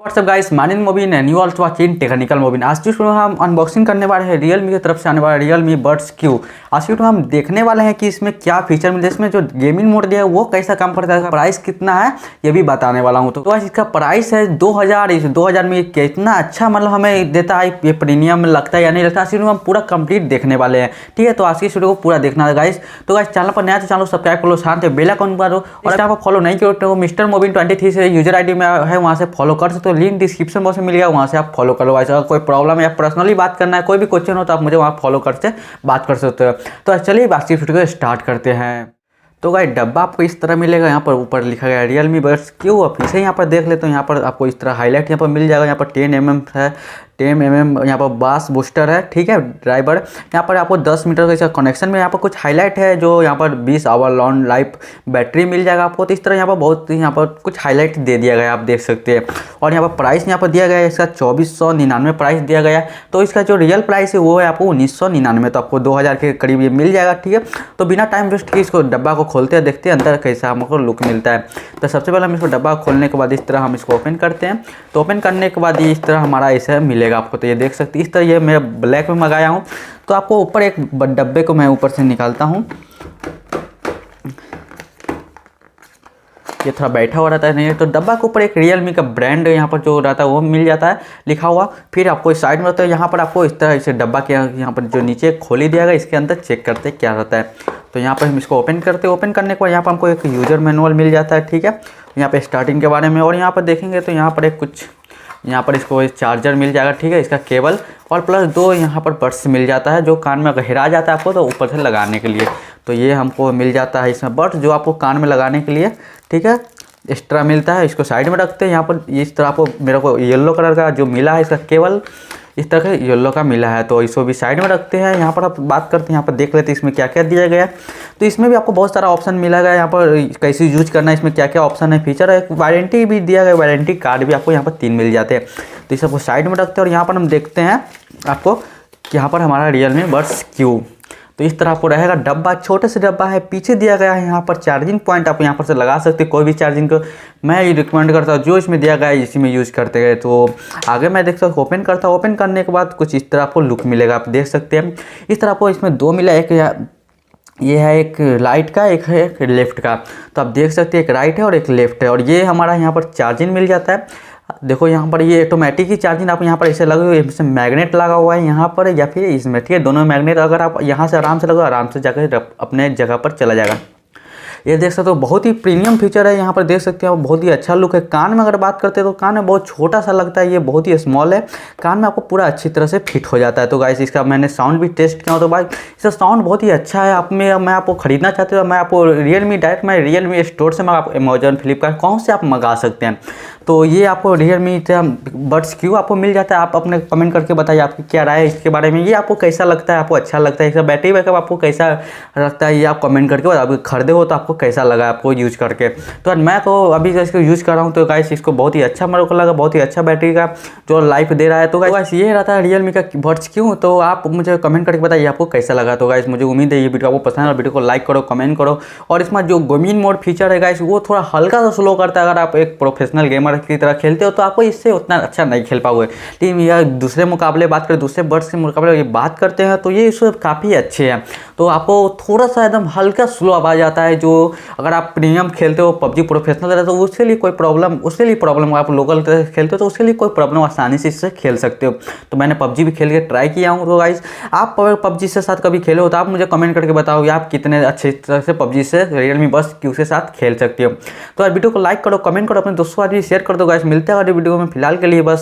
WhatsApp guys, my name Mobin and you also watching technical Mobin. आज की video में हम अनबॉक्सिंग करने वाले हैं रियलमी की तरफ से आने वाला रियलमी बड्स क्यू। आज की वीडियो में हम देखने वाले हैं कि इसमें क्या फीचर मिलते हैं, इसमें जो गेमिंग मोड दिया है वो कैसा काम करता है, प्राइस कितना है ये भी बताने वाला हूँ। तो आज इसका प्राइस है 2000। इस 2000 में कितना अच्छा मतलब हमें देता है, ये प्रीमियम लगता है या नहीं लगता, आज की वीडियो में हम पूरा कंप्लीट देखने वाले हैं। ठीक है, तो आज की वीडियो को पूरा देखना है गाइस। तो गाइस चैनल पर नया तो चैनल सब्सक्राइब कर लो, साथ में बेल आइकन दबा दो, और अगर आप फॉलो नहीं किया तो मिस्टर मोबिन 23 से यूजर आईडी में है, वहाँ से फॉलो कर सकते हो। लिंक डिस्क्रिप्शन बॉक्स में मिल गया, वहाँ से आप फॉलो कर लो। अगर कोई प्रॉब्लम है या पर्सनली बात करना है, कोई भी क्वेश्चन हो तो आप मुझे वहाँ फॉलो करते बात कर सकते हो। तो चलिए बात की वीडियो को स्टार्ट करते हैं। तो गाइस डब्बा आपको इस तरह मिलेगा, यहाँ पर ऊपर लिखा गया रियलमी बड्स क्यू। आप इसे यहाँ पर देख ले तो यहाँ पर आपको इस तरह हाईलाइट यहाँ पर मिल जाएगा। यहाँ पर 10mm है, 10mm यहाँ पर बास बूस्टर है, ठीक है, ड्राइवर। यहाँ पर आपको 10 मीटर का इसका कनेक्शन में यहाँ पर कुछ हाईलाइट है, जो यहाँ पर 20 आवर लॉन्ग लाइफ बैटरी मिल जाएगा आपको। तो इस तरह यहाँ पर बहुत यहाँ पर कुछ हाईलाइट दे दिया गया है, आप देख सकते हैं। और यहाँ पर प्राइस यहाँ पर दिया गया है, इसका 2499 प्राइस दिया गया है। तो इसका जो रियल प्राइस है वो है आपको 1999, तो आपको 2000 के करीब ये मिल जाएगा। ठीक है, तो बिना टाइम वेस्ट किए इसको डब्बा को खोलते हैं, देखते हैं अंदर कैसा हमको लुक मिलता है। तो सबसे पहले हम इसको डब्बा खोलने के बाद इस तरह हम इसको ओपन करते हैं। तो ओपन करने के बाद ये इस तरह हमारा ऐसा मिलेगा आपको। तो ये देख सकते हैं, इस तरह ये मैं ब्लैक में मंगाया हूँ। तो आपको ऊपर एक डब्बे को मैं ऊपर से निकालता हूँ, ये थोड़ा बैठा हुआ रहता है नहीं, तो डब्बा के ऊपर एक रियलमी का ब्रांड यहाँ पर जो रहता है वो मिल जाता है लिखा हुआ। फिर आपको इस साइड में रहता है, यहाँ पर आपको इस तरह इसे डब्बा के यहाँ पर जो नीचे खोली दिया गया, इसके अंदर चेक करते क्या रहता है। तो यहाँ पर हम इसको ओपन करते हैं। ओपन करने के बाद यहाँ पर हमको एक यूज़र मैनुअल मिल जाता है, ठीक है, यहाँ पर स्टार्टिंग के बारे में। और यहाँ पर देखेंगे तो यहाँ पर एक कुछ यहाँ पर इसको चार्जर मिल जाएगा, ठीक है, इसका केबल, और प्लस 2 यहाँ पर बड्स मिल जाता है जो कान में गहरा जाता है आपको तो ऊपर से लगाने के लिए। तो ये हमको मिल जाता है इसमें बड्स जो आपको कान में लगाने के लिए, ठीक है, एक्स्ट्रा मिलता है। इसको साइड में रखते हैं। यहाँ पर इस तरह आपको मेरे को येलो कलर का जो मिला है, इसका केबल इस तरह का येलो का मिला है, तो इसको भी साइड में रखते हैं। यहाँ पर आप बात करते हैं, यहाँ पर देख लेते हैं इसमें क्या क्या दिया गया है। तो इसमें भी आपको बहुत सारा ऑप्शन मिला गया है, यहाँ पर कैसे यूज करना है, इसमें क्या क्या ऑप्शन है, फीचर है, वारंटी भी दिया गया, वारंटी कार्ड भी आपको यहाँ पर 3 मिल जाते हैं। तो इस सबको साइड में रखते हैं। और यहाँ पर हम देखते हैं आपको कि यहाँ पर हमारा रियलमी बड्स क्यू, तो इस तरह आपको रहेगा। डब्बा छोटे से डब्बा है, पीछे दिया गया है यहाँ पर चार्जिंग पॉइंट, आप यहाँ पर से लगा सकते हैं कोई भी चार्जिंग को। मैं ये रिकमेंड करता हूँ जो इसमें दिया गया है इसी में यूज़ करते गए। तो आगे मैं देखता हूँ ओपन करता हूँ। ओपन करने के बाद कुछ इस तरह आपको लुक मिलेगा, आप देख सकते हैं। इस तरह आपको इसमें 2 मिला, एक ये है एक राइट का, एक है एक लेफ्ट का। तो आप देख सकते हैं एक राइट है और एक लेफ्ट है। और ये हमारा यहाँ पर चार्जिंग मिल जाता है। देखो यहाँ पर ये ऑटोमेटिक ही चार्जिंग आप यहाँ पर ऐसे लगे हुए, इसमें मैग्नेट लगा हुआ है यहाँ पर या फिर इसमें, ठीक है, दोनों मैग्नेट। अगर आप यहाँ से आराम से लगो, आराम से जाकर अपने जगह पर चला जाएगा। ये देख सकते हो बहुत ही प्रीमियम फीचर है, यहाँ पर देख सकते हो बहुत ही अच्छा लुक है। कान में अगर बात करते हैं तो कान में बहुत छोटा सा लगता है, ये बहुत ही स्मॉल है, कान में आपको पूरा अच्छी तरह से फिट हो जाता है। तो गाइस इसका मैंने साउंड भी टेस्ट किया तो भाई इसका साउंड बहुत ही अच्छा है। आप में मैं आपको खरीदना चाहते हो, मैं आपको रियलमी डायरेक्ट मैं रियलमी स्टोर से आप अमेजोन फ्लिपकार्ट कौन से आप मंगा सकते हैं। तो ये आपको रियलमी बड्स क्यू आपको मिल जाता है। आप अपने कमेंट करके बताइए आपकी क्या राय है इसके बारे में, ये आपको कैसा लगता है, आपको अच्छा लगता है, इसका बैटरी बैकअप आपको कैसा लगता है, ये आप कमेंट करके बताओ। खरीदे हो तो आपको कैसा लगा आपको यूज़ करके। तो मैं तो अभी इसको यूज़ कर रहा हूँ, तो गाइस इसको बहुत ही अच्छा मेरे को लगा, बहुत ही अच्छा बैटरी का जो लाइफ दे रहा है। तो गाइस ये रहता है रियलमी का बड्स क्यू। तो आप मुझे कमेंट करके बताइए आपको कैसा लगा। तो गाइस मुझे उम्मीद है ये वीडियो आपको पसंद है, वीडियो को लाइक करो, कमेंट करो। और इसमें जो गेमिंग मोड फीचर है गाइस वो थोड़ा हल्का सा स्लो करता है। अगर आप एक प्रोफेशनल गेमर की तरह खेलते हो तो आपको इससे उतना अच्छा नहीं खेल पाओगे। लेकिन यह दूसरे मुकाबले बात करें, दूसरे बड्स के मुकाबले ये बात करते हैं तो ये इससे काफ़ी अच्छे हैं। तो आपको थोड़ा सा एकदम हल्का स्लो आवाज़ आता है, जो अगर आप प्रीमियम खेलते हो, पबजी प्रोफेशनल रहते हो, उसके लिए कोई प्रॉब्लम, उसके लिए प्रॉब्लम, आप लोकल खेलते हो तो उसके लिए कोई प्रॉब्लम, आसानी से इससे खेल सकते हो। तो मैंने पबजी भी खेल के ट्राई किया हूँ। तो गाइस आप पबजी से साथ कभी खेले हो तो आप मुझे कमेंट करके बताओ आप कितने अच्छे तरह से पबजी से रियलमी बड्स क्यू के साथ खेल सकते हो। तो वीडियो को लाइक करो, कमेंट करो, अपने दोस्तों आज भी शेयर कर दो। गाइस मिलते हैं अगली वीडियो में, फिलहाल के लिए बस।